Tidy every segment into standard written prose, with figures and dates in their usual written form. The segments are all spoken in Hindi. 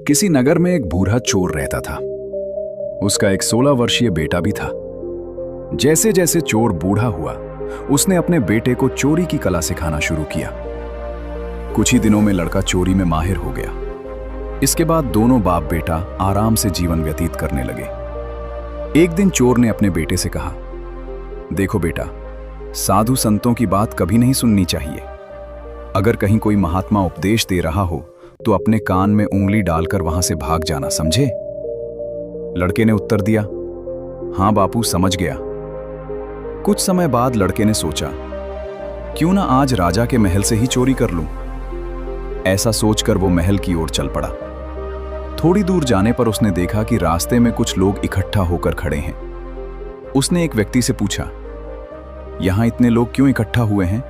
किसी नगर में एक बूढ़ा चोर रहता था। उसका एक 16 वर्षीय बेटा भी था। जैसे जैसे चोर बूढ़ा हुआ, उसने अपने बेटे को चोरी की कला सिखाना शुरू किया। कुछ ही दिनों में लड़का चोरी में माहिर हो गया। इसके बाद दोनों बाप बेटा आराम से जीवन व्यतीत करने लगे। एक दिन चोर ने अपने बेटे से कहा, देखो बेटा, साधु संतों की बात कभी नहीं सुननी चाहिए। अगर कहीं कोई महात्मा उपदेश दे रहा हो तो अपने कान में उंगली डालकर वहां से भाग जाना, समझे? लड़के ने उत्तर दिया, हां बापू, समझ गया। कुछ समय बाद लड़के ने सोचा, क्यों ना आज राजा के महल से ही चोरी कर लूं। ऐसा सोचकर वो महल की ओर चल पड़ा। थोड़ी दूर जाने पर उसने देखा कि रास्ते में कुछ लोग इकट्ठा होकर खड़े हैं। उसने एक व्यक्ति से पूछा, यहां इतने लोग क्यों इकट्ठा हुए हैं?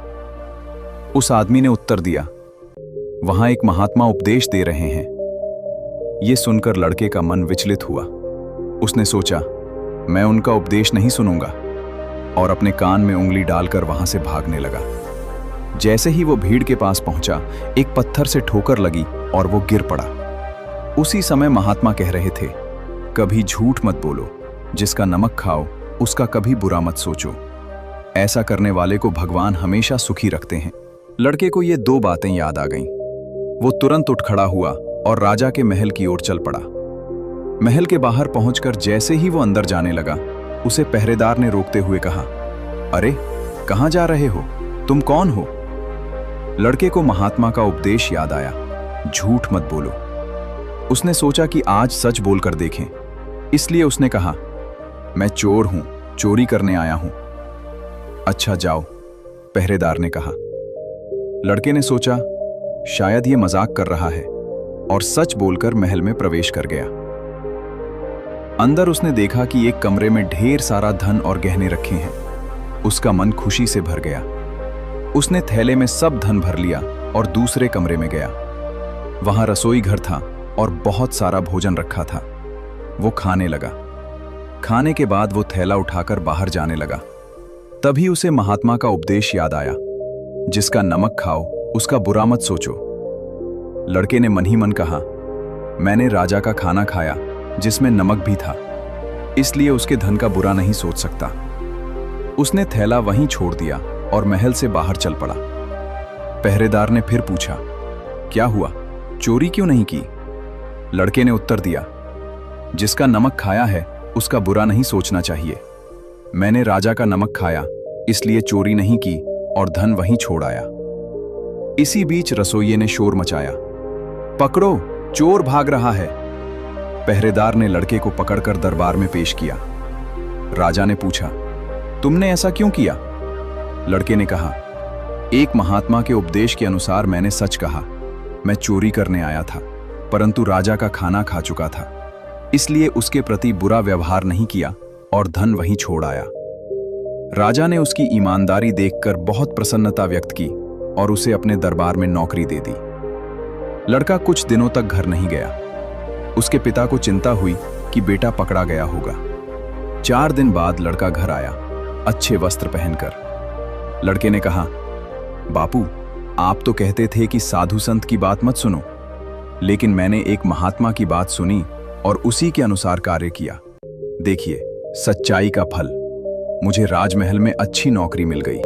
उस आदमी ने उत्तर दिया, वहां एक महात्मा उपदेश दे रहे हैं। यह सुनकर लड़के का मन विचलित हुआ। उसने सोचा, मैं उनका उपदेश नहीं सुनूंगा, और अपने कान में उंगली डालकर वहां से भागने लगा। जैसे ही वो भीड़ के पास पहुंचा, एक पत्थर से ठोकर लगी और वो गिर पड़ा। उसी समय महात्मा कह रहे थे, कभी झूठ मत बोलो, जिसका नमक खाओ उसका कभी बुरा मत सोचो। ऐसा करने वाले को भगवान हमेशा सुखी रखते हैं। लड़के को ये दो बातें याद आ गईं। वो तुरंत उठ खड़ा हुआ और राजा के महल की ओर चल पड़ा। महल के बाहर पहुंचकर जैसे ही वो अंदर जाने लगा, उसे पहरेदार ने रोकते हुए कहा, अरे कहां जा रहे हो? तुम कौन हो? लड़के को महात्मा का उपदेश याद आया, झूठ मत बोलो। उसने सोचा कि आज सच बोलकर देखें, इसलिए उसने कहा, मैं चोर हूं, चोरी करने आया हूं। अच्छा जाओ, पहरेदार ने कहा। लड़के ने सोचा, शायद ये मजाक कर रहा है, और सच बोलकर महल में प्रवेश कर गया। अंदर उसने देखा कि एक कमरे में ढेर सारा धन और गहने रखे हैं। उसका मन खुशी से भर गया। उसने थैले में सब धन भर लिया और दूसरे कमरे में गया। वहां रसोई घर था और बहुत सारा भोजन रखा था। वो खाने लगा। खाने के बाद वो थैला उठाकर बाहर जाने लगा। तभी उसे महात्मा का उपदेश याद आया, जिसका नमक खाओ उसका बुरा मत सोचो। लड़के ने मन ही मन कहा, मैंने राजा का खाना खाया जिसमें नमक भी था, इसलिए उसके धन का बुरा नहीं सोच सकता। उसने थैला वहीं छोड़ दिया और महल से बाहर चल पड़ा। पहरेदार ने फिर पूछा, क्या हुआ, चोरी क्यों नहीं की? लड़के ने उत्तर दिया, जिसका नमक खाया है उसका बुरा नहीं सोचना चाहिए। मैंने राजा का नमक खाया, इसलिए चोरी नहीं की और धन वहीं छोड़ आया। इसी बीच रसोइये ने शोर मचाया, पकड़ो, चोर भाग रहा है। पहरेदार ने लड़के को पकड़कर दरबार में पेश किया। राजा ने पूछा, तुमने ऐसा क्यों किया? लड़के ने कहा, एक महात्मा के उपदेश के अनुसार मैंने सच कहा। मैं चोरी करने आया था, परंतु राजा का खाना खा चुका था, इसलिए उसके प्रति बुरा व्यवहार नहीं किया और धन वहीं छोड़ आया। राजा ने उसकी ईमानदारी देखकर बहुत प्रसन्नता व्यक्त की और उसे अपने दरबार में नौकरी दे दी। लड़का कुछ दिनों तक घर नहीं गया। उसके पिता को चिंता हुई कि बेटा पकड़ा गया होगा। 4 दिन बाद लड़का घर आया, अच्छे वस्त्र पहनकर। लड़के ने कहा, बापू, आप तो कहते थे कि साधु संत की बात मत सुनो, लेकिन मैंने एक महात्मा की बात सुनी और उसी के अनुसार कार्य किया। देखिए, सच्चाई का फल। मुझे राजमहल में अच्छी नौकरी मिल गई।